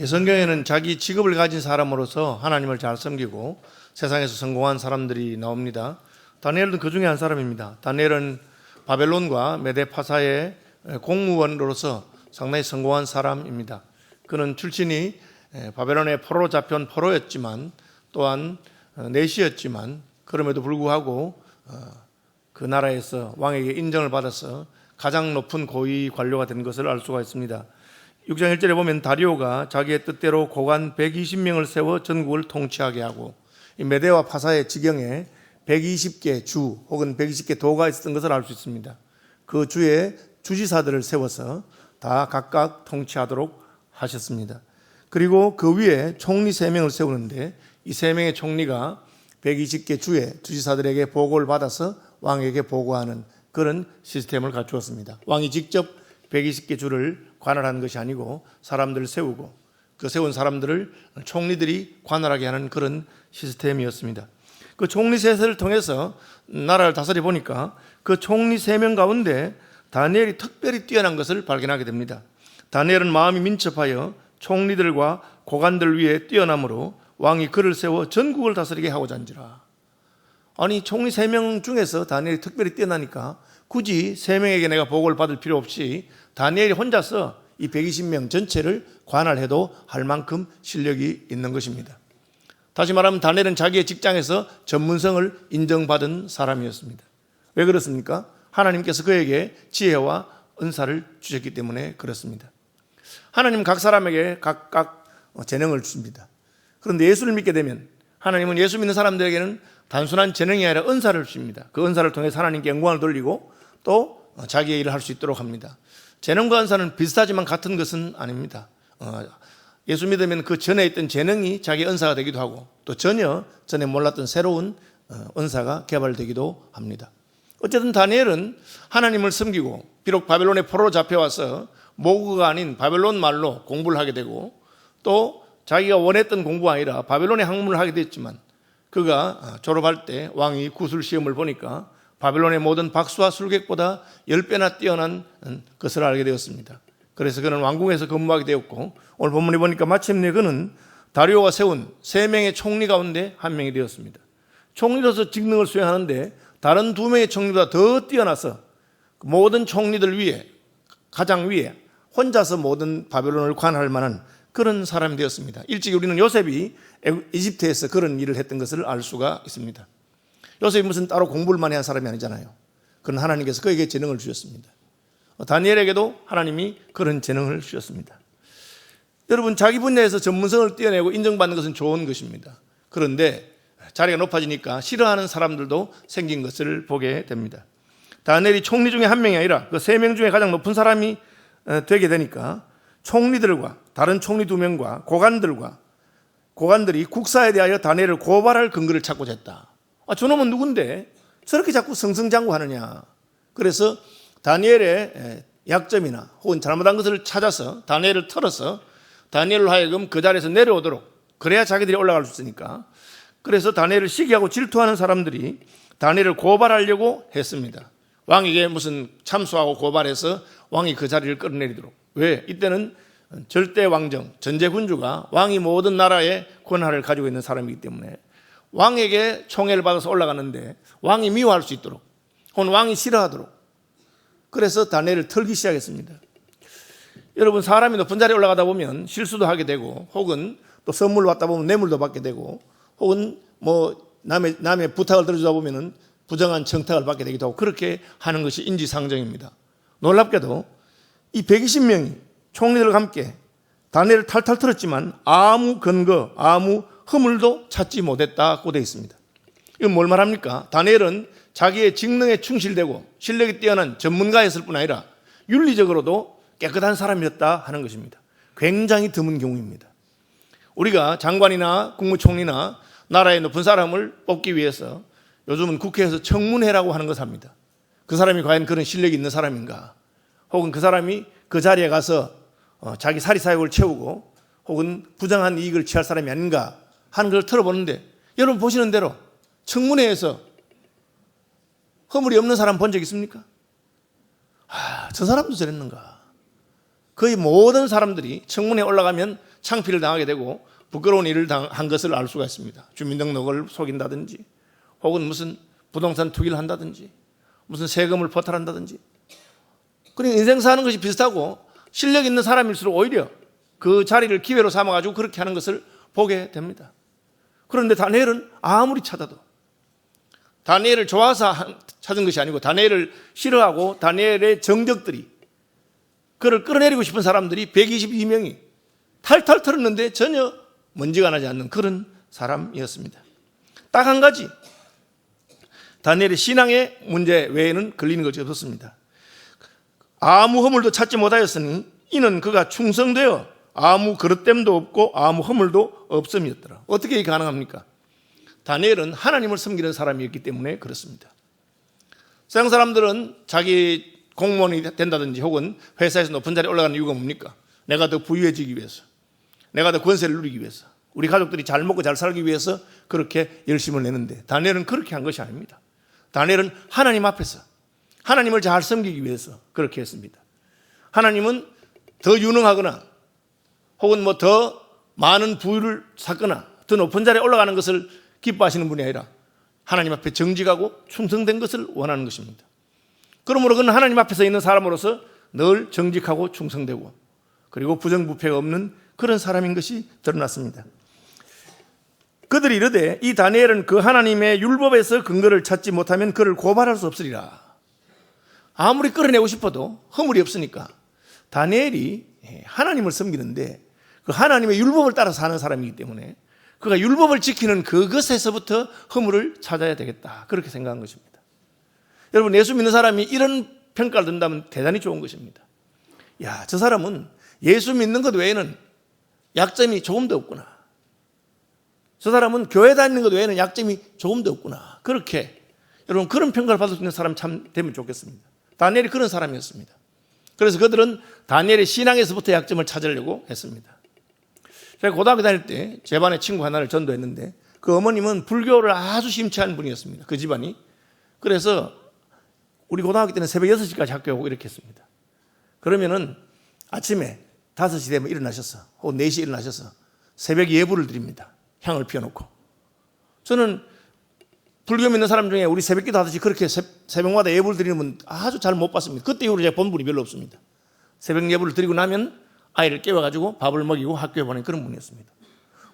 성경에는 자기 직업을 가진 사람으로서 하나님을 잘 섬기고 세상에서 성공한 사람들이 나옵니다. 다니엘은 그 중에 한 사람입니다. 다니엘은 바벨론과 메데 파사의 공무원으로서 상당히 성공한 사람입니다. 그는 출신이 바벨론의 포로로 잡혀온 포로였지만 또한 내시였지만 그럼에도 불구하고 그 나라에서 왕에게 인정을 받아서 가장 높은 고위 관료가 된 것을 알 수가 있습니다. 6장 1절에 보면 다리오가 자기의 뜻대로 고관 120명을 세워 전국을 통치하게 하고 이 메데와 파사의 지경에 120개 주 혹은 120개 도가 있었던 것을 알 수 있습니다. 그 주에 주지사들을 세워서 다 각각 통치하도록 하셨습니다. 그리고 그 위에 총리 3명을 세우는데 이 3명의 총리가 120개 주의 주지사들에게 보고를 받아서 왕에게 보고하는 그런 시스템을 갖추었습니다. 왕이 직접 120개 주를 관할하는 것이 아니고 사람들을 세우고 그 세운 사람들을 총리들이 관할하게 하는 그런 시스템이었습니다. 그 총리 세세를 통해서 나라를 다스려 보니까 그 총리 3명 가운데 다니엘이 특별히 뛰어난 것을 발견하게 됩니다. 다니엘은 마음이 민첩하여 총리들과 고관들 위에 뛰어남으로 왕이 그를 세워 전국을 다스리게 하고자 한지라. 아니 총리 3명 중에서 다니엘이 특별히 뛰어나니까 굳이 3명에게 내가 보고를 받을 필요 없이 다니엘이 혼자서 이 120명 전체를 관할해도 할 만큼 실력이 있는 것입니다. 다시 말하면 다니엘은 자기의 직장에서 전문성을 인정받은 사람이었습니다. 왜 그렇습니까? 하나님께서 그에게 지혜와 은사를 주셨기 때문에 그렇습니다. 하나님은 각 사람에게 각각 재능을 주십니다. 그런데 예수를 믿게 되면 하나님은 예수 믿는 사람들에게는 단순한 재능이 아니라 은사를 주십니다. 그 은사를 통해서 하나님께 영광을 돌리고 또 자기의 일을 할 수 있도록 합니다. 재능과 은사는 비슷하지만 같은 것은 아닙니다. 예수 믿으면 그 전에 있던 재능이 자기의 은사가 되기도 하고 또 전에 몰랐던 새로운 은사가 개발되기도 합니다. 어쨌든 다니엘은 하나님을 섬기고 비록 바벨론의 포로로 잡혀와서 모국어가 아닌 바벨론 말로 공부를 하게 되고 또 자기가 원했던 공부가 아니라 바벨론의 학문을 하게 됐지만 그가 졸업할 때 왕이 구술 시험을 보니까 바벨론의 모든 박수와 술객보다 10배나 뛰어난 것을 알게 되었습니다. 그래서 그는 왕궁에서 근무하게 되었고 오늘 본문에 보니까 마침내 그는 다리오가 세운 3명의 총리 가운데 1명이 되었습니다. 총리로서 직능을 수행하는데 다른 2명의 총리보다 더 뛰어나서 모든 총리들 위에 가장 위에 혼자서 모든 바벨론을 관할 만한 그런 사람이 되었습니다. 일찍 우리는 요셉이 이집트에서 그런 일을 했던 것을 알 수가 있습니다. 요셉이 무슨 따로 공부를 많이 한 사람이 아니잖아요. 그런 하나님께서 그에게 재능을 주셨습니다. 다니엘에게도 하나님이 그런 재능을 주셨습니다. 여러분 자기 분야에서 전문성을 띄어내고 인정받는 것은 좋은 것입니다. 그런데 자리가 높아지니까 싫어하는 사람들도 생긴 것을 보게 됩니다. 다니엘이 총리 중에 1명이 아니라 그 3명 중에 가장 높은 사람이 되게 되니까 총리들과 다른 총리 2명과 고관들이 국사에 대하여 다니엘을 고발할 근거를 찾고자 했다. 저놈은 누군데 저렇게 자꾸 승승장구하느냐. 그래서 다니엘의 약점이나 혹은 잘못한 것을 찾아서 다니엘을 털어서 다니엘로 하여금 그 자리에서 내려오도록 그래야 자기들이 올라갈 수 있으니까 그래서 다니엘을 시기하고 질투하는 사람들이 다니엘을 고발하려고 했습니다. 왕에게 무슨 참수하고 고발해서 왕이 그 자리를 끌어내리도록. 왜? 이때는 절대 왕정, 전제군주가 왕이 모든 나라의 권한을 가지고 있는 사람이기 때문에 왕에게 총애를 받아서 올라가는데 왕이 미워할 수 있도록 혹은 왕이 싫어하도록 그래서 다니엘을 털기 시작했습니다. 여러분 사람이 높은 자리에 올라가다 보면 실수도 하게 되고 혹은 또 선물 받다 보면 뇌물도 받게 되고 혹은 남의 부탁을 들어주다 보면 부정한 청탁을 받게 되기도 하고 그렇게 하는 것이 인지상정입니다. 놀랍게도 이 120명이 총리들과 함께 다니엘을 탈탈 털었지만 아무 근거, 아무 허물도 찾지 못했다고 되어 있습니다. 이건 뭘 말합니까? 다니엘은 자기의 직능에 충실되고 실력이 뛰어난 전문가였을 뿐 아니라 윤리적으로도 깨끗한 사람이었다 하는 것입니다. 굉장히 드문 경우입니다. 우리가 장관이나 국무총리나 나라의 높은 사람을 뽑기 위해서 요즘은 국회에서 청문회라고 하는 것을 합니다. 그 사람이 과연 그런 실력이 있는 사람인가? 혹은 그 사람이 그 자리에 가서 자기 사리사욕을 채우고 혹은 부정한 이익을 취할 사람이 아닌가 하는 걸 털어보는데 여러분 보시는 대로 청문회에서 허물이 없는 사람 본 적 있습니까? 저 사람도 저랬는가? 거의 모든 사람들이 청문회에 올라가면 창피를 당하게 되고 부끄러운 일을 한 것을 알 수가 있습니다. 주민등록을 속인다든지 혹은 무슨 부동산 투기를 한다든지 무슨 세금을 포탈한다든지. 그러니까 인생 사는 것이 비슷하고 실력 있는 사람일수록 오히려 그 자리를 기회로 삼아가지고 그렇게 하는 것을 보게 됩니다. 그런데 다니엘은 아무리 찾아도 다니엘을 좋아서 찾은 것이 아니고 다니엘을 싫어하고 다니엘의 정적들이 그를 끌어내리고 싶은 사람들이 122명이 탈탈 털었는데 전혀 먼지가 나지 않는 그런 사람이었습니다. 딱 한 가지 다니엘의 신앙의 문제 외에는 걸리는 것이 없었습니다. 아무 허물도 찾지 못하였으니 이는 그가 충성되어 아무 그릇됨도 없고 아무 허물도 없음이었더라. 어떻게 가능합니까? 다니엘은 하나님을 섬기는 사람이었기 때문에 그렇습니다. 세상 사람들은 자기 공무원이 된다든지 혹은 회사에서 높은 자리에 올라가는 이유가 뭡니까? 내가 더 부유해지기 위해서, 내가 더 권세를 누리기 위해서, 우리 가족들이 잘 먹고 잘 살기 위해서 그렇게 열심을 내는데 다니엘은 그렇게 한 것이 아닙니다. 다니엘은 하나님 앞에서 하나님을 잘 섬기기 위해서 그렇게 했습니다. 하나님은 더 유능하거나 혹은 뭐 더 많은 부유를 쌓거나 더 높은 자리에 올라가는 것을 기뻐하시는 분이 아니라 하나님 앞에 정직하고 충성된 것을 원하는 것입니다. 그러므로 그는 하나님 앞에 서 있는 사람으로서 늘 정직하고 충성되고 그리고 부정부패가 없는 그런 사람인 것이 드러났습니다. 그들이 이르되 이 다니엘은 그 하나님의 율법에서 근거를 찾지 못하면 그를 고발할 수 없으리라. 아무리 끌어내고 싶어도 허물이 없으니까 다니엘이 하나님을 섬기는데 그 하나님의 율법을 따라 사는 사람이기 때문에 그가 율법을 지키는 그것에서부터 허물을 찾아야 되겠다. 그렇게 생각한 것입니다. 여러분, 예수 믿는 사람이 이런 평가를 든다면 대단히 좋은 것입니다. 야, 저 사람은 예수 믿는 것 외에는 약점이 조금도 없구나. 저 사람은 교회 다니는 것 외에는 약점이 조금도 없구나. 그렇게 여러분 그런 평가를 받을 수 있는 사람 참 되면 좋겠습니다. 다니엘이 그런 사람이었습니다. 그래서 그들은 다니엘의 신앙에서부터 약점을 찾으려고 했습니다. 제가 고등학교 다닐 때 제 반에 친구 하나를 전도했는데 그 어머님은 불교를 아주 심취한 분이었습니다. 그 집안이. 그래서 우리 고등학교 때는 새벽 6시까지 학교에 오고 이렇게 했습니다. 그러면은 아침에 5시 되면 일어나셔서 혹은 4시에 일어나셔서 새벽 예불을 드립니다. 향을 피워놓고. 저는 불교 믿는 사람 중에 우리 새벽기도 하듯이 그렇게 새벽마다 예불을 드리는 분 아주 잘 못 봤습니다. 그때 이후로 제가 본 분이 별로 없습니다. 새벽 예불을 드리고 나면 아이를 깨워가지고 밥을 먹이고 학교에 보내는 그런 분이었습니다.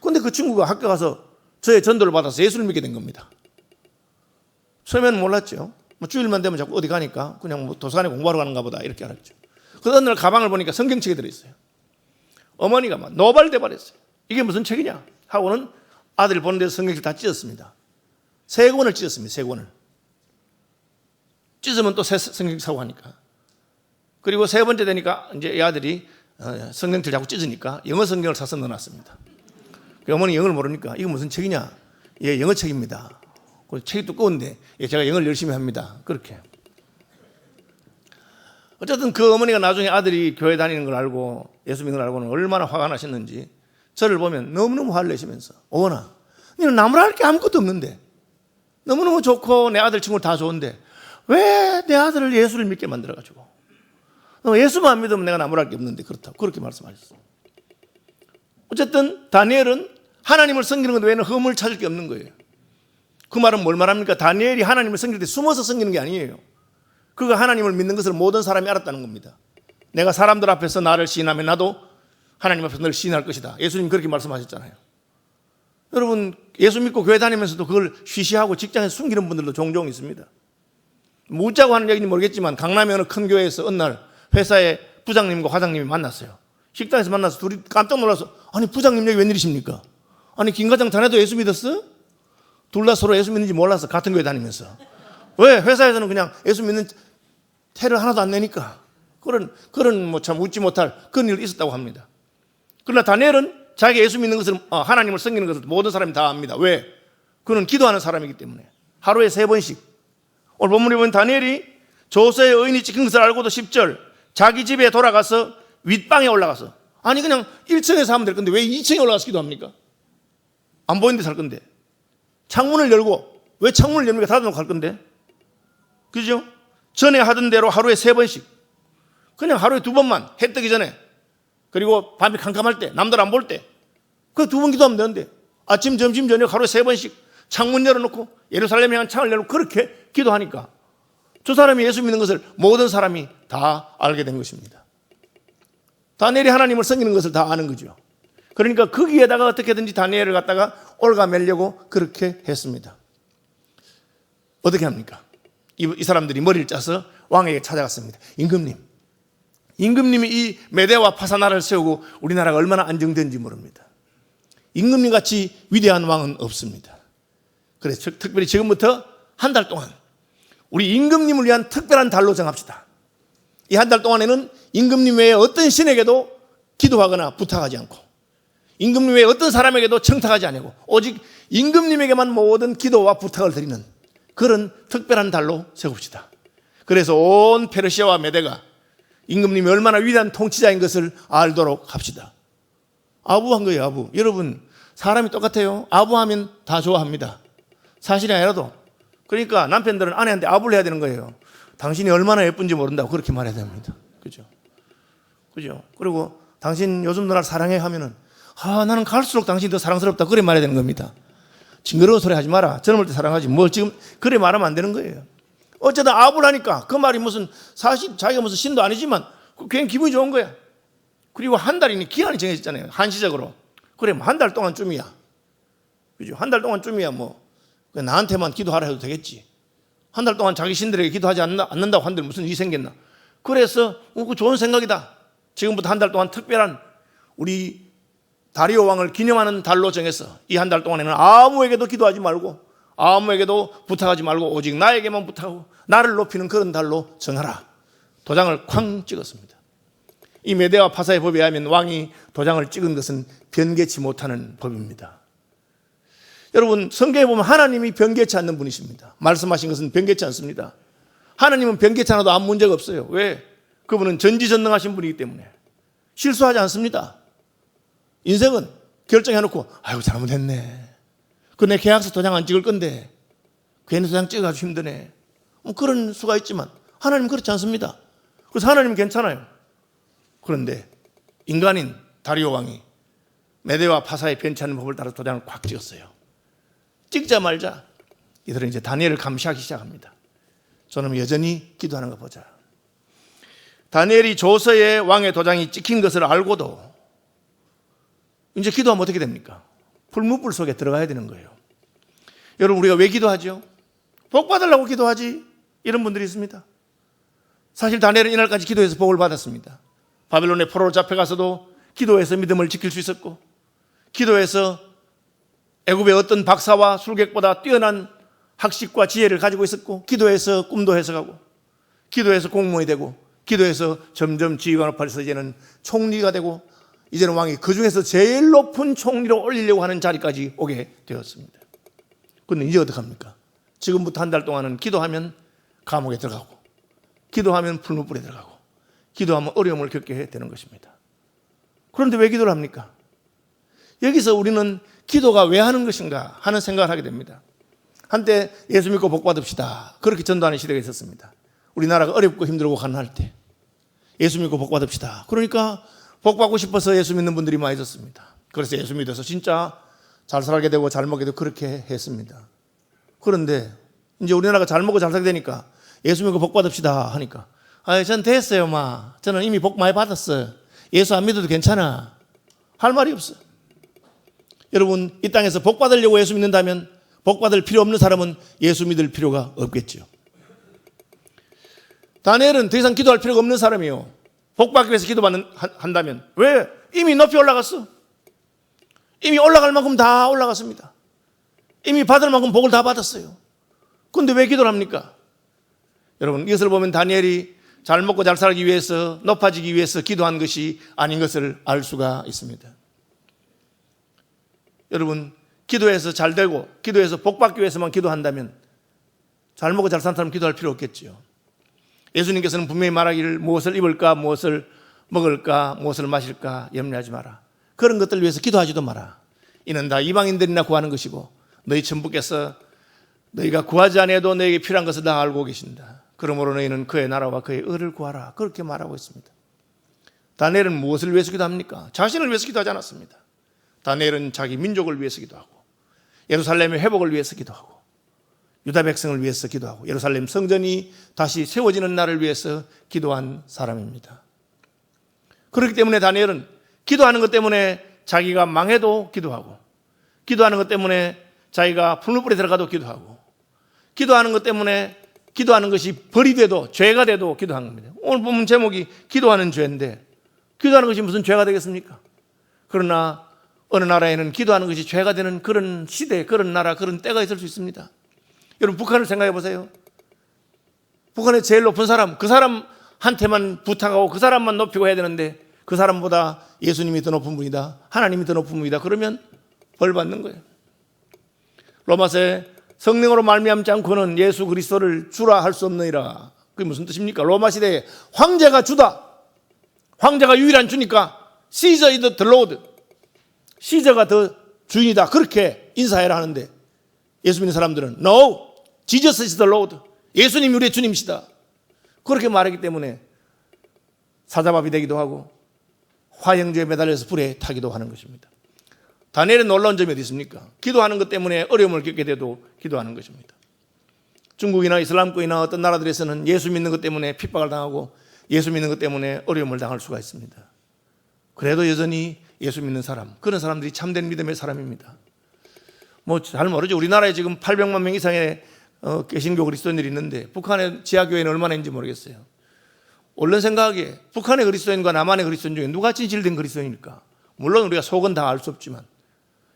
그런데 그 친구가 학교 가서 저의 전도를 받아서 예수를 믿게 된 겁니다. 처음에는 몰랐죠. 뭐 주일만 되면 자꾸 어디 가니까 그냥 뭐 도서관에 공부하러 가는가 보다 이렇게 알았죠. 그 어느 날 가방을 보니까 성경책이 들어있어요. 어머니가 막 노발대발했어요. 이게 무슨 책이냐 하고는 아들 보는 데서 성경책 다 찢었습니다. 3권을 찢었습니다. 3권을. 찢으면 또 새 성경책 사고 하니까. 그리고 3번째 되니까 이제 이 아들이 성경책을 자꾸 찢으니까 영어 성경을 사서 넣어놨습니다. 어머니 영어를 모르니까 이거 무슨 책이냐? 예, 영어 책입니다. 책이 두꺼운데 예, 제가 영어를 열심히 합니다. 그렇게. 어쨌든 그 어머니가 나중에 아들이 교회 다니는 걸 알고 예수 믿는 걸 알고는 얼마나 화가 나셨는지 저를 보면 너무너무 화를 내시면서 어머나, 너는 나무랄 할 게 아무것도 없는데 너무너무 좋고 내 아들 친구들 다 좋은데 왜 내 아들을 예수를 믿게 만들어가지고 예수만 안 믿으면 내가 나무랄 게 없는데 그렇다고 그렇게 말씀하셨어요. 어쨌든 다니엘은 하나님을 섬기는 것 외에는 허물을 찾을 게 없는 거예요. 그 말은 뭘 말합니까? 다니엘이 하나님을 섬길 때 숨어서 섬기는 게 아니에요. 그가 하나님을 믿는 것을 모든 사람이 알았다는 겁니다. 내가 사람들 앞에서 나를 시인하면 나도 하나님 앞에서 널 시인할 것이다. 예수님 그렇게 말씀하셨잖아요. 여러분 예수 믿고 교회 다니면서도 그걸 쉬쉬하고 직장에서 숨기는 분들도 종종 있습니다. 뭐 웃자고 하는 얘기인지 모르겠지만 강남의 어느 큰 교회에서 어느 날 회사의 부장님과 과장님이 만났어요. 식당에서 만나서 둘이 깜짝 놀라서 아니 부장님 여기 웬일이십니까? 아니 김 과장 자네도 예수 믿었어? 둘 다 서로 예수 믿는지 몰라서 같은 교회 다니면서 왜? 회사에서는 그냥 예수 믿는 태를 하나도 안 내니까 그런 뭐 참 웃지 못할 그런 일이 있었다고 합니다. 그러나 다니엘은 자기 예수 믿는 것을 하나님을 섬기는 것을 모든 사람이 다 압니다. 왜? 그는 기도하는 사람이기 때문에 하루에 3번씩. 오늘 본문에 보면 다니엘이 조서의 의인이 찍힌 것을 알고도 10절 자기 집에 돌아가서 윗방에 올라가서 아니 그냥 1층에서 하면 될 건데 왜 2층에 올라가서 기도합니까? 안 보이는 데서 할 건데 창문을 열고 왜 창문을 엽니까? 닫아놓고 할 건데 그죠? 전에 하던 대로 하루에 3번씩 그냥 하루에 2번만 해 뜨기 전에 그리고 밤이 캄캄할 때, 남들 안 볼 때, 그 두 번 기도하면 되는데, 아침, 점심, 저녁 하루에 3번씩 창문 열어놓고 예루살렘에 향한 창을 열고 그렇게 기도하니까 저 사람이 예수 믿는 것을 모든 사람이 다 알게 된 것입니다. 다니엘이 하나님을 섬기는 것을 다 아는 거죠. 그러니까 거기에다가 어떻게든지 다니엘을 갖다가 올가매려고 그렇게 했습니다. 어떻게 합니까? 이 사람들이 머리를 짜서 왕에게 찾아갔습니다. 임금님이 이 메대와 파사나를 세우고 우리나라가 얼마나 안정된지 모릅니다. 임금님 같이 위대한 왕은 없습니다. 그래서 특별히 지금부터 한 달 동안 우리 임금님을 위한 특별한 달로 정합시다. 이 한 달 동안에는 임금님 외에 어떤 신에게도 기도하거나 부탁하지 않고, 임금님 외에 어떤 사람에게도 청탁하지 않고 오직 임금님에게만 모든 기도와 부탁을 드리는 그런 특별한 달로 세웁시다. 그래서 온 페르시아와 메대가 임금님이 얼마나 위대한 통치자인 것을 알도록 합시다. 아부한 거예요, 아부. 여러분, 사람이 똑같아요. 아부하면 다 좋아합니다. 사실이 아니라도. 그러니까 남편들은 아내한테 아부를 해야 되는 거예요. 당신이 얼마나 예쁜지 모른다고 그렇게 말해야 됩니다. 그죠? 그리고 당신 요즘 누나를 사랑해 하면은, 나는 갈수록 당신이 더 사랑스럽다. 그래 말해야 되는 겁니다. 징그러운 소리 하지 마라. 젊을 때 사랑하지. 뭘 지금 그래 말하면 안 되는 거예요. 어쨌든 아부를 하니까 그 말이 무슨 사실 자기가 무슨 신도 아니지만 그냥 기분이 좋은 거야. 그리고 한 달이니 기한이 정해졌잖아요. 한시적으로. 그래, 한 달 동안쯤이야. 그죠? 한 달 동안쯤이야 뭐. 나한테만 기도하라 해도 되겠지. 한 달 동안 자기 신들에게 기도하지 않는다고 한들 무슨 일이 생겼나. 그래서 그 좋은 생각이다. 지금부터 한 달 동안 특별한 우리 다리오 왕을 기념하는 달로 정해서 이 한 달 동안에는 아무에게도 기도하지 말고 아무에게도 부탁하지 말고 오직 나에게만 부탁하고 나를 높이는 그런 달로 정하라. 도장을 쾅 찍었습니다. 이 메대와 파사의 법에 의하면 왕이 도장을 찍은 것은 변개치 못하는 법입니다. 여러분, 성경에 보면 하나님이 변개치 않는 분이십니다. 말씀하신 것은 변개치 않습니다. 하나님은 변개치 않아도 아무 문제가 없어요. 왜? 그분은 전지전능하신 분이기 때문에 실수하지 않습니다. 인생은 결정해놓고 아이고 잘못했네. 내 계약서 도장 안 찍을 건데 괜히 도장 찍어가지고 힘드네. 그런 수가 있지만 하나님은 그렇지 않습니다. 그래서 하나님은 괜찮아요. 그런데 인간인 다리오 왕이 메대와 파사의 변치 않는 법을 따라 도장을 꽉 찍었어요. 찍자마자 이들은 이제 다니엘을 감시하기 시작합니다. 저는 여전히 기도하는 거 보자. 다니엘이 조서에 왕의 도장이 찍힌 것을 알고도 이제 기도하면 어떻게 됩니까? 불무불 속에 들어가야 되는 거예요. 여러분, 우리가 왜 기도하죠? 복 받으려고 기도하지. 이런 분들이 있습니다. 사실 다니엘은 이날까지 기도해서 복을 받았습니다. 바벨론의 포로로 잡혀가서도 기도해서 믿음을 지킬 수 있었고, 기도해서 애굽의 어떤 박사와 술객보다 뛰어난 학식과 지혜를 가지고 있었고, 기도해서 꿈도 해석하고, 기도해서 공무원이 되고, 기도해서 점점 지위가 높아져서 이제는 총리가 되고, 이제는 왕이 그 중에서 제일 높은 총리로 올리려고 하는 자리까지 오게 되었습니다. 그런데 이제 어떡합니까? 지금부터 한 달 동안은 기도하면 감옥에 들어가고, 기도하면 풀무불에 들어가고, 기도하면 어려움을 겪게 되는 것입니다. 그런데 왜 기도를 합니까? 여기서 우리는 기도가 왜 하는 것인가 하는 생각을 하게 됩니다. 한때 예수 믿고 복 받읍시다. 그렇게 전도하는 시대가 있었습니다. 우리나라가 어렵고 힘들고 가난할 때 예수 믿고 복 받읍시다. 그러니까 복 받고 싶어서 예수 믿는 분들이 많이 있었습니다. 그래서 예수 믿어서 진짜 잘 살게 되고 잘 먹게 되고 그렇게 했습니다. 그런데 이제 우리나라가 잘 먹고 잘 살게 되니까 예수 믿고 복 받읍시다 하니까 전 됐어요, 마. 저는 이미 복 많이 받았어요. 예수 안 믿어도 괜찮아. 할 말이 없어요. 여러분, 이 땅에서 복 받으려고 예수 믿는다면 복 받을 필요 없는 사람은 예수 믿을 필요가 없겠죠. 다니엘은 더 이상 기도할 필요가 없는 사람이에요. 복 받기 위해서 한다면. 왜? 이미 높이 올라갔어. 이미 올라갈 만큼 다 올라갔습니다. 이미 받을 만큼 복을 다 받았어요. 그런데 왜 기도를 합니까? 여러분, 이것을 보면 다니엘이 잘 먹고 잘 살기 위해서, 높아지기 위해서 기도한 것이 아닌 것을 알 수가 있습니다. 여러분, 기도해서 잘 되고 기도해서 복 받기 위해서만 기도한다면 잘 먹고 잘 사는 사람 기도할 필요 없겠죠. 예수님께서는 분명히 말하기를 무엇을 입을까, 무엇을 먹을까, 무엇을 마실까 염려하지 마라. 그런 것들을 위해서 기도하지도 마라. 이는 다 이방인들이나 구하는 것이고 너희 천부께서 너희가 구하지 않아도 너희에게 필요한 것을 다 알고 계신다. 그러므로 너희는 그의 나라와 그의 의를 구하라. 그렇게 말하고 있습니다. 다니엘은 무엇을 위해서 기도합니까? 자신을 위해서 기도하지 않았습니다. 다니엘은 자기 민족을 위해서 기도하고 예루살렘의 회복을 위해서 기도하고 유다 백성을 위해서 기도하고 예루살렘 성전이 다시 세워지는 날을 위해서 기도한 사람입니다. 그렇기 때문에 다니엘은 기도하는 것 때문에 자기가 망해도 기도하고, 기도하는 것 때문에 자기가 풀무불에 들어가도 기도하고, 기도하는 것 때문에 기도하는 것이 벌이 돼도, 죄가 돼도 기도한 겁니다. 오늘 본문 제목이 기도하는 죄인데 기도하는 것이 무슨 죄가 되겠습니까? 그러나 어느 나라에는 기도하는 것이 죄가 되는 그런 시대, 그런 나라, 그런 때가 있을 수 있습니다. 여러분, 북한을 생각해 보세요. 북한의 제일 높은 사람, 그 사람한테만 부탁하고 그 사람만 높이고 해야 되는데 그 사람보다 예수님이 더 높은 분이다, 하나님이 더 높은 분이다, 그러면 벌 받는 거예요. 로마서에 성령으로 말미암지 않고는 예수 그리스도를 주라 할 수 없느니라. 그게 무슨 뜻입니까? 로마 시대에 황제가 주다, 황제가 유일한 주니까 시저 이즈 더 로드, 시저가 더 주인이다, 그렇게 인사해라 하는데 예수 믿는 사람들은 No, Jesus is the Lord, 예수님이 우리의 주님이시다, 그렇게 말하기 때문에 사자밥이 되기도 하고 화형주에 매달려서 불에 타기도 하는 것입니다. 다니엘의 놀라운 점이 어디 있습니까? 기도하는 것 때문에 어려움을 겪게 돼도 기도하는 것입니다. 중국이나 이슬람권이나 어떤 나라들에서는 예수 믿는 것 때문에 핍박을 당하고 예수 믿는 것 때문에 어려움을 당할 수가 있습니다. 그래도 여전히 예수 믿는 사람, 그런 사람들이 참된 믿음의 사람입니다. 잘 모르죠. 우리나라에 지금 800만 명 이상의 개신교 그리스도인들이 있는데 북한의 지하교회는 얼마나 있는지 모르겠어요. 얼른 생각하기에 북한의 그리스도인과 남한의 그리스도인 중에 누가 진실된 그리스도인일까? 물론 우리가 속은 다 알 수 없지만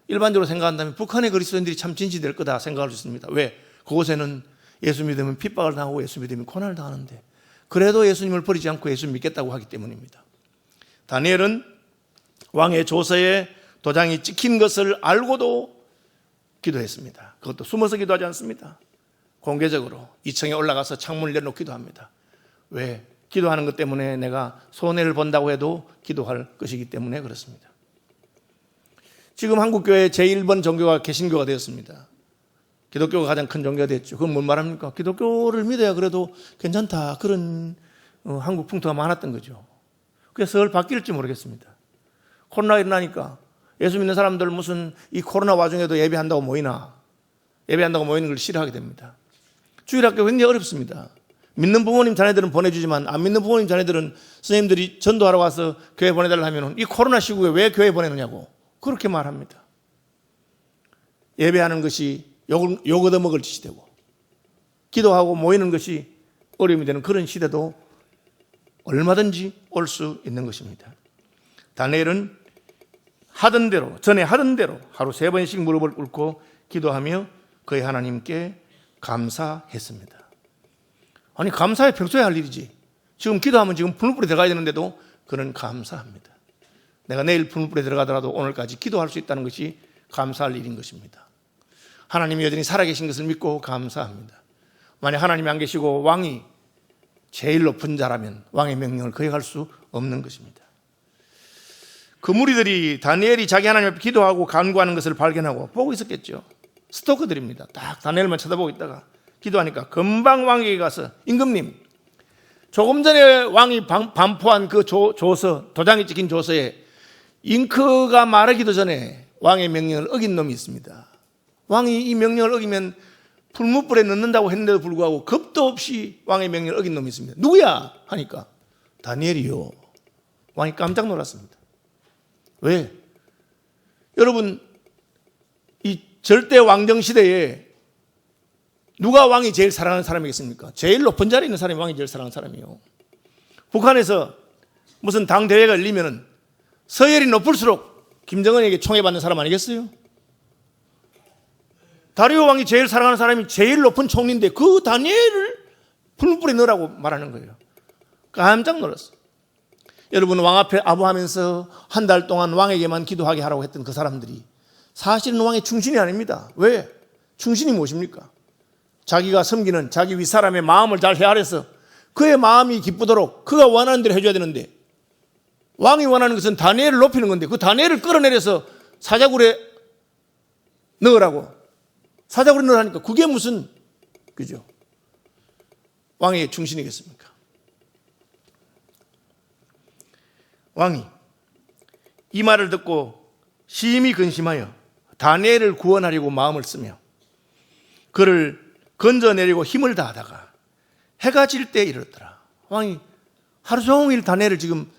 일반적으로 생각한다면 북한의 그리스도인들이 참 진실될 거다 생각할 수 있습니다. 왜? 그곳에는 예수 믿으면 핍박을 당하고 예수 믿으면 고난을 당하는데 그래도 예수님을 버리지 않고 예수 믿겠다고 하기 때문입니다. 다니엘은 왕의 조서에 도장이 찍힌 것을 알고도 기도했습니다. 그것도 숨어서 기도하지 않습니다. 공개적으로 2층에 올라가서 창문을 내놓고 기도합니다. 왜? 기도하는 것 때문에 내가 손해를 본다고 해도 기도할 것이기 때문에 그렇습니다. 지금 한국교회 제1번 종교가 개신교가 되었습니다. 기독교가 가장 큰 종교가 됐죠. 그건 뭔 말합니까? 기독교를 믿어야 그래도 괜찮다, 그런 한국 풍토가 많았던 거죠. 그래서 설 바뀔지 모르겠습니다. 코로나가 일어나니까 예수 믿는 사람들 무슨 이 코로나 와중에도 예배한다고 모이나, 예배한다고 모이는 걸 싫어하게 됩니다. 주일학교 굉장히 어렵습니다. 믿는 부모님 자녀들은 보내주지만 안 믿는 부모님 자녀들은 선생님들이 전도하러 와서 교회 보내달라 하면 이 코로나 시국에 왜 교회 보내느냐고 그렇게 말합니다. 예배하는 것이 욕 얻어먹을 짓이 되고 기도하고 모이는 것이 어려움이 되는 그런 시대도 얼마든지 올 수 있는 것입니다. 다니엘은 하던 대로, 전에 하던 대로 하루 3번씩 무릎을 꿇고 기도하며 그의 하나님께 감사했습니다. 아니, 감사해 평소에 할 일이지. 지금 기도하면 지금 풀무불에 들어가야 되는데도 그는 감사합니다. 내가 내일 풀무불에 들어가더라도 오늘까지 기도할 수 있다는 것이 감사할 일인 것입니다. 하나님이 여전히 살아계신 것을 믿고 감사합니다. 만약 하나님이 안 계시고 왕이 제일 높은 자라면 왕의 명령을 거역할 수 없는 것입니다. 그 무리들이 다니엘이 자기 하나님 앞에 기도하고 간구하는 것을 발견하고 보고 있었겠죠. 스토커들입니다. 딱 다니엘만 쳐다보고 있다가 기도하니까 금방 왕에게 가서 임금님, 조금 전에 왕이 반포한 그 조서, 도장이 찍힌 조서에 잉크가 마르기도 전에 왕의 명령을 어긴 놈이 있습니다. 왕이 이 명령을 어기면 풀무불에 넣는다고 했는데도 불구하고 겁도 없이 왕의 명령을 어긴 놈이 있습니다. 누구야? 하니까 다니엘이요. 왕이 깜짝 놀랐습니다. 왜? 여러분, 이 절대 왕정 시대에 누가 왕이 제일 사랑하는 사람이겠습니까? 제일 높은 자리에 있는 사람이 왕이 제일 사랑하는 사람이에요. 북한에서 무슨 당 대회가 열리면은 서열이 높을수록 김정은에게 총애받는 사람 아니겠어요? 다리오 왕이 제일 사랑하는 사람이 제일 높은 총리인데 그 다니엘을 풀무불에 넣으라고 말하는 거예요. 깜짝 놀랐어요. 여러분, 왕 앞에 아부하면서 한 달 동안 왕에게만 기도하게 하라고 했던 그 사람들이 사실은 왕의 충신이 아닙니다. 왜? 충신이 무엇입니까? 자기가 섬기는 자기 윗사람의 마음을 잘 헤아려서 그의 마음이 기쁘도록 그가 원하는 대로 해줘야 되는데 왕이 원하는 것은 다니엘을 높이는 건데 그 다니엘을 끌어내려서 사자굴에 넣으라고, 사자굴에 넣으라니까 그게 무슨, 그죠? 왕의 충신이겠습니까? 왕이 이 말을 듣고 심히 근심하여 다니엘을 구원하려고 마음을 쓰며 그를 건져내려고 힘을 다하다가 해가 질 때 이르더라. 왕이 하루 종일 다니엘을 지금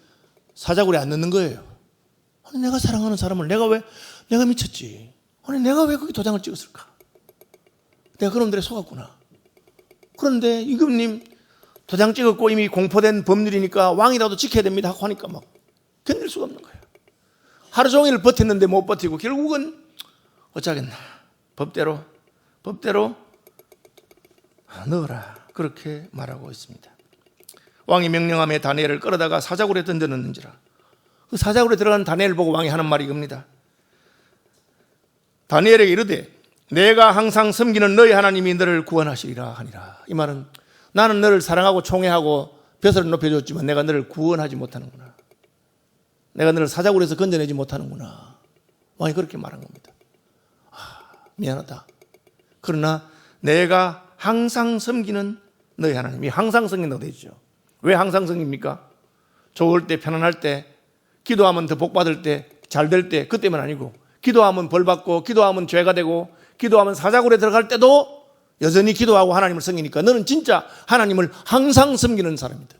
사자굴에 안 넣는 거예요. 아니, 내가 사랑하는 사람을 내가 미쳤지. 아니, 내가 왜 거기 도장을 찍었을까? 내가 그놈들에 속았구나. 그런데 임금님 도장 찍었고 이미 공포된 법률이니까 왕이라도 지켜야 됩니다 하고 하니까 막 견딜 수가 없는 거예요. 하루 종일 버텼는데 못 버티고 결국은 어쩌겠나. 법대로 넣어라. 그렇게 말하고 있습니다. 왕이 명령함에 다니엘을 끌어다가 사자굴에 던져넣는지라. 그 사자굴에 들어간 다니엘을 보고 왕이 하는 말이 이겁니다. 다니엘에게 이르되 내가 항상 섬기는 너희 하나님이 너를 구원하시리라 하니라. 이 말은 나는 너를 사랑하고 총애하고 벼슬을 높여줬지만 내가 너를 구원하지 못하는구나. 내가 너를 사자굴에서 건져내지 못하는구나. 왕이 그렇게 말한 겁니다. 미안하다. 그러나 내가 항상 섬기는 너희 하나님이 항상 섬긴다고 되어 있죠. 왜 항상 섬깁니까? 좋을 때, 편안할 때, 기도하면 더 복받을 때, 잘 될 때, 그때만 아니고 기도하면 벌받고 기도하면 죄가 되고 기도하면 사자굴에 들어갈 때도 여전히 기도하고 하나님을 섬기니까 너는 진짜 하나님을 항상 섬기는 사람이다.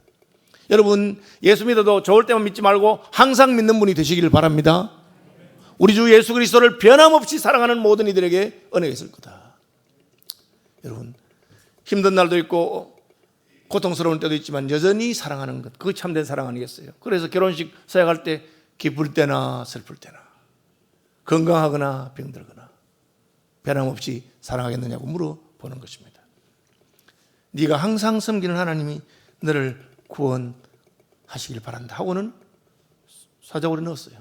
여러분, 예수 믿어도 좋을 때만 믿지 말고 항상 믿는 분이 되시기를 바랍니다. 우리 주 예수 그리스도를 변함없이 사랑하는 모든 이들에게 은혜가 있을 거다. 여러분, 힘든 날도 있고 고통스러운 때도 있지만 여전히 사랑하는 것, 그게 참된 사랑 아니겠어요? 그래서 결혼식 서약할 때 기쁠 때나 슬플 때나 건강하거나 병들거나 변함없이 사랑하겠느냐고 물어보는 것입니다. 네가 항상 섬기는 하나님이 너를 구원하시길 바란다 하고는 사자굴에 넣었어요.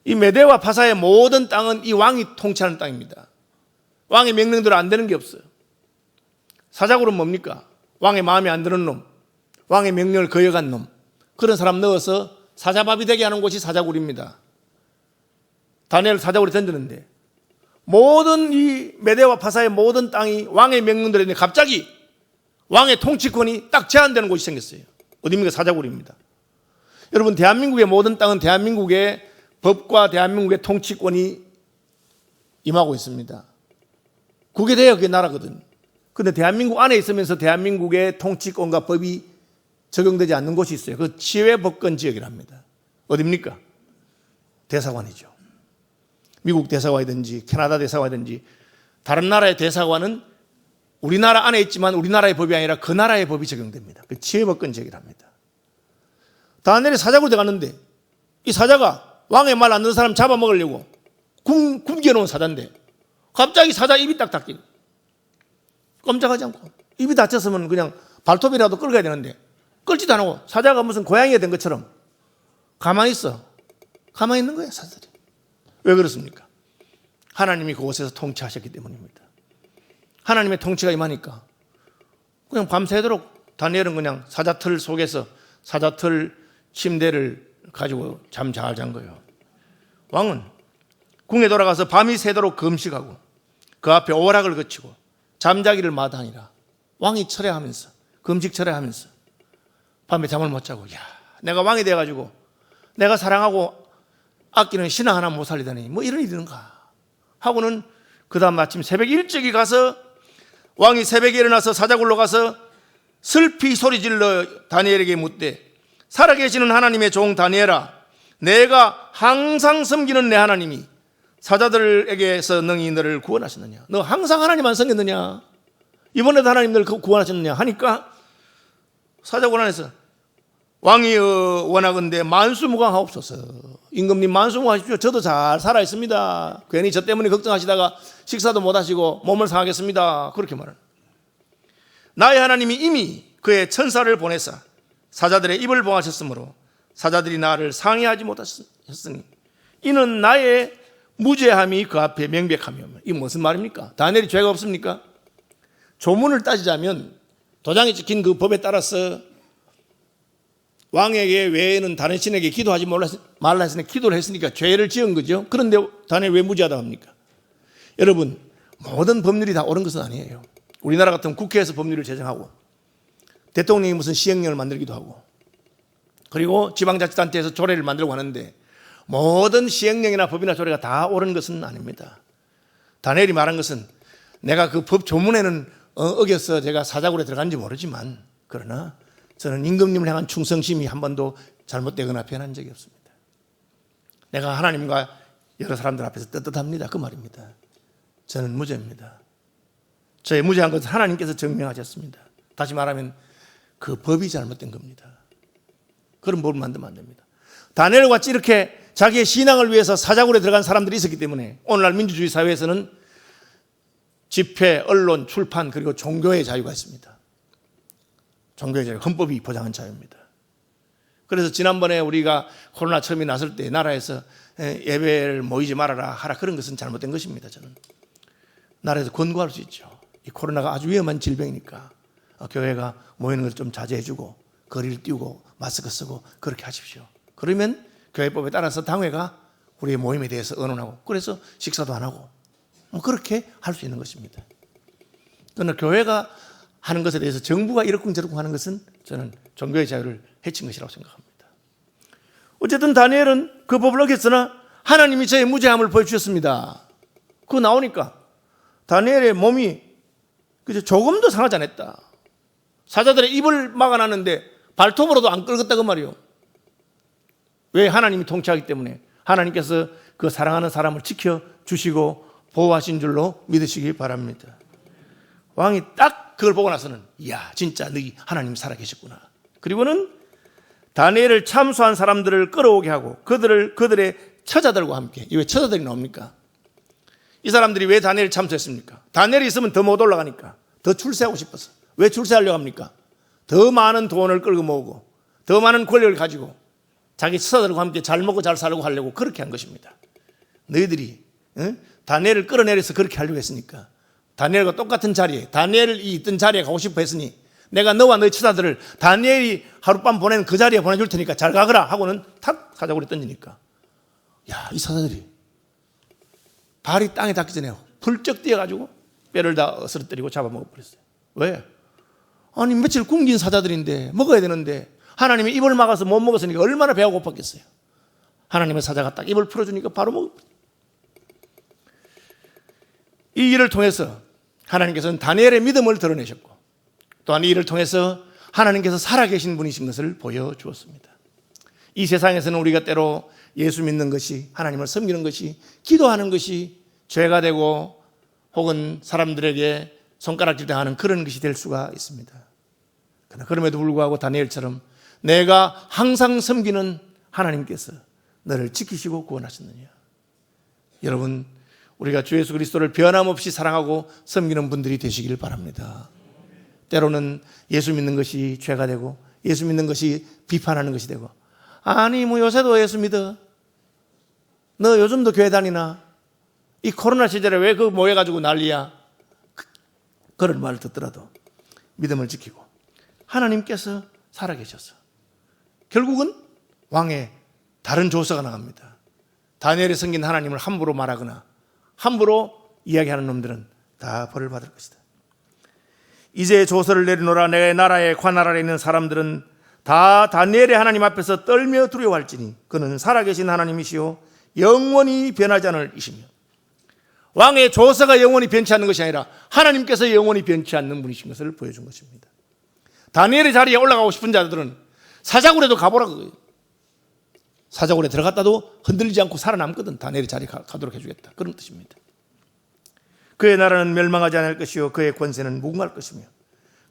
이 메대와 파사의 모든 땅은 이 왕이 통치하는 땅입니다. 왕의 명령대로 안 되는 게 없어요. 사자굴은 뭡니까? 왕의 마음에 안 드는 놈, 왕의 명령을 거역한 놈, 그런 사람 넣어서 사자밥이 되게 하는 곳이 사자굴입니다. 다니엘을 사자굴에 던졌는데 모든 이 메대와 파사의 모든 땅이 왕의 명령대로 했는데 갑자기 왕의 통치권이 딱 제한되는 곳이 생겼어요. 어디입니까? 사자굴입니다. 여러분, 대한민국의 모든 땅은 대한민국의 법과 대한민국의 통치권이 임하고 있습니다. 그게 돼야 그게 나라거든. 그런데 대한민국 안에 있으면서 대한민국의 통치권과 법이 적용되지 않는 곳이 있어요. 그 치외법권 지역이랍니다. 어디입니까? 대사관이죠. 미국 대사관이든지 캐나다 대사관이든지 다른 나라의 대사관은 우리나라 안에 있지만 우리나라의 법이 아니라 그 나라의 법이 적용됩니다. 그 치외법권 지역이랍니다. 다니엘이 사자굴에 들어갔는데 이 사자가 왕의 말 안 듣는 사람 잡아먹으려고 굶겨놓은 사자인데 갑자기 사자 입이 딱 닫히고 꼼짝하지 않고 입이 닫혔으면 그냥 발톱이라도 끌어야 되는데 끌지도 안 하고 사자가 무슨 고양이가 된 것처럼 가만히 있어. 가만히 있는 거예요, 사자들이. 왜 그렇습니까? 하나님이 그곳에서 통치하셨기 때문입니다. 하나님의 통치가 임하니까 그냥 밤새도록 다니엘은 그냥 사자틀 속에서 사자틀 침대를 가지고 잠 잘 잔 거예요. 왕은 궁에 돌아가서 밤이 새도록 금식하고 그 앞에 오락을 거치고 잠자기를 마다하니라. 왕이 철회하면서 금식 철회하면서 밤에 잠을 못 자고 내가 왕이 돼가지고 내가 사랑하고 아끼는 신하 하나 못 살리다니 뭐 이런 일이 있는가 하고는 그 다음 아침 새벽 일찍이 가서 왕이 새벽에 일어나서 사자굴로 가서 슬피 소리질러 다니엘에게 묻되 살아계시는 하나님의 종 다니엘아, 내가 항상 섬기는 내 하나님이 사자들에게서 능히 너를 구원하셨느냐? 너 항상 하나님 안 섬겼느냐? 이번에도 하나님 너를 구원하셨느냐? 하니까 사자굴 안에서 왕이 원하건대 만수무강하옵소서. 임금님 만수무강하십시오. 저도 잘 살아 있습니다. 괜히 저 때문에 걱정하시다가 식사도 못 하시고 몸을 상하겠습니다. 그렇게 말하는. 나의 하나님이 이미 그의 천사를 보내사 사자들의 입을 봉하셨으므로 사자들이 나를 상해하지 못하셨으니 이는 나의 무죄함이 그 앞에 명백하며. 이게 무슨 말입니까? 다니엘이 죄가 없습니까? 조문을 따지자면 도장에 찍힌 그 법에 따라서 왕에게 외에는 다른 신에게 기도하지 말라 했으니 기도를 했으니까 죄를 지은 거죠. 그런데 다니엘 왜 무죄하다고 합니까? 여러분, 모든 법률이 다 옳은 것은 아니에요. 우리나라 같으면 국회에서 법률을 제정하고 대통령이 무슨 시행령을 만들기도 하고 그리고 지방자치단체에서 조례를 만들고 하는데 모든 시행령이나 법이나 조례가 다 옳은 것은 아닙니다. 다니엘이 말한 것은 내가 그 법 조문에는 어겨서 제가 사자굴에 들어간지 모르지만 그러나 저는 임금님을 향한 충성심이 한 번도 잘못되거나 변한 적이 없습니다. 내가 하나님과 여러 사람들 앞에서 떳떳합니다. 그 말입니다. 저는 무죄입니다. 저의 무죄한 것은 하나님께서 증명하셨습니다. 다시 말하면 그 법이 잘못된 겁니다. 그런 법을 만들면 안 됩니다. 다니엘과 같이 이렇게 자기의 신앙을 위해서 사자굴에 들어간 사람들이 있었기 때문에 오늘날 민주주의 사회에서는 집회, 언론, 출판 그리고 종교의 자유가 있습니다. 종교의 자유, 헌법이 보장한 자유입니다. 그래서 지난번에 우리가 코로나 처음에 났을 때 나라에서 예배를 모이지 말아라 하라 그런 것은 잘못된 것입니다. 저는 나라에서 권고할 수 있죠. 이 코로나가 아주 위험한 질병이니까 교회가 모이는 것을 좀 자제해주고 거리를 띄우고 마스크 쓰고 그렇게 하십시오. 그러면 교회법에 따라서 당회가 우리의 모임에 대해서 의논하고 그래서 식사도 안 하고 그렇게 할 수 있는 것입니다. 그러나 교회가 하는 것에 대해서 정부가 이러쿵저러쿵 하는 것은 저는 종교의 자유를 해친 것이라고 생각합니다. 어쨌든 다니엘은 그 법을 어겼으나 하나님이 저의 무죄함을 보여주셨습니다. 그거 나오니까 다니엘의 몸이 조금도 상하지 않았다. 사자들의 입을 막아놨는데 발톱으로도 안 긁었다 그 말이요. 왜? 하나님이 통치하기 때문에 하나님께서 그 사랑하는 사람을 지켜주시고 보호하신 줄로 믿으시기 바랍니다. 왕이 딱 그걸 보고 나서는 이야 진짜 너희 하나님 살아계셨구나. 그리고는 다니엘을 참수한 사람들을 끌어오게 하고 그들의 처자들과 함께. 왜 처자들이 나옵니까? 이 사람들이 왜 다니엘을 참수했습니까? 다니엘이 있으면 더 못 올라가니까 더 출세하고 싶어서. 왜 출세하려고 합니까? 더 많은 돈을 끌고 모으고 더 많은 권력을 가지고 자기 처자들과 함께 잘 먹고 잘 살고 하려고 그렇게 한 것입니다. 너희들이 다니엘을 끌어내려서 그렇게 하려고 했으니까 다니엘과 똑같은 자리에 다니엘이 있던 자리에 가고 싶어 했으니 내가 너와 너희 처자들을 다니엘이 하룻밤 보낸 그 자리에 보내줄 테니까 잘 가거라 하고는 탁 사자굴에 던지니까 야, 이 사자들이 발이 땅에 닿기 전에 훌쩍 뛰어가지고 뼈를 다 쓰러뜨리고 잡아먹어버렸어요. 왜? 아니 며칠 굶긴 사자들인데 먹어야 되는데 하나님이 입을 막아서 못 먹었으니까 얼마나 배가 고팠겠어요. 하나님의 사자가 딱 입을 풀어주니까 바로 먹어버렸어요. 이 일을 통해서 하나님께서는 다니엘의 믿음을 드러내셨고 또한 이 일을 통해서 하나님께서 살아계신 분이신 것을 보여주었습니다. 이 세상에서는 우리가 때로 예수 믿는 것이 하나님을 섬기는 것이 기도하는 것이 죄가 되고 혹은 사람들에게 손가락질 당하는 그런 것이 될 수가 있습니다. 그러나 그럼에도 불구하고 다니엘처럼 내가 항상 섬기는 하나님께서 너를 지키시고 구원하셨느냐. 여러분 우리가 주 예수 그리스도를 변함없이 사랑하고 섬기는 분들이 되시길 바랍니다. 때로는 예수 믿는 것이 죄가 되고 예수 믿는 것이 비판하는 것이 되고 아니 뭐 요새도 예수 믿어? 너 요즘도 교회 다니나? 이 코로나 시절에 왜 그 모여가지고 난리야? 그런 말을 듣더라도 믿음을 지키고 하나님께서 살아계셔서 결국은 왕의 다른 조서가 나갑니다. 다니엘이 섬긴 하나님을 함부로 말하거나 함부로 이야기하는 놈들은 다 벌을 받을 것이다. 이제 조서를 내리노라. 내 나라의 관할 아래 있는 사람들은 다 다니엘의 하나님 앞에서 떨며 두려워할지니 그는 살아계신 하나님이시요 영원히 변하지 않을 이시며. 왕의 조서가 영원히 변치 않는 것이 아니라 하나님께서 영원히 변치 않는 분이신 것을 보여준 것입니다. 다니엘의 자리에 올라가고 싶은 자들은 사자굴에도 가보라고. 사자굴에 들어갔다도 흔들리지 않고 살아남거든. 다니엘의 자리에 가도록 해주겠다. 그런 뜻입니다. 그의 나라는 멸망하지 않을 것이요 그의 권세는 무궁할 것이며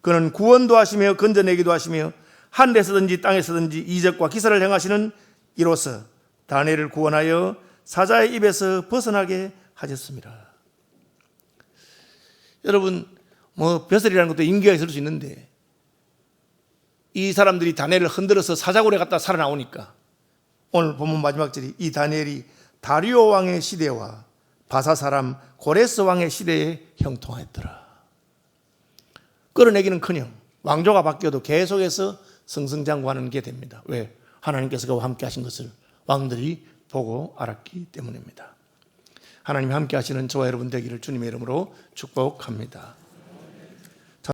그는 구원도 하시며 건져내기도 하시며 하늘에서든지 땅에서든지 이적과 기사를 행하시는 이로써 다니엘을 구원하여 사자의 입에서 벗어나게 하셨습니다. 여러분 뭐 벼슬이라는 것도 임기가 있을 수 있는데 이 사람들이 다니엘을 흔들어서 사자굴에 갔다 살아나오니까 오늘 본문 마지막 절이 이 다니엘이 다리오 왕의 시대와 바사 사람 고레스 왕의 시대에 형통하였더라. 끌어내기는커녕 왕조가 바뀌어도 계속해서 승승장구하는 게 됩니다. 왜? 하나님께서 그와 함께 하신 것을 왕들이 보고 알았기 때문입니다. 하나님 함께 하시는 저와 여러분 되기를 주님의 이름으로 축복합니다.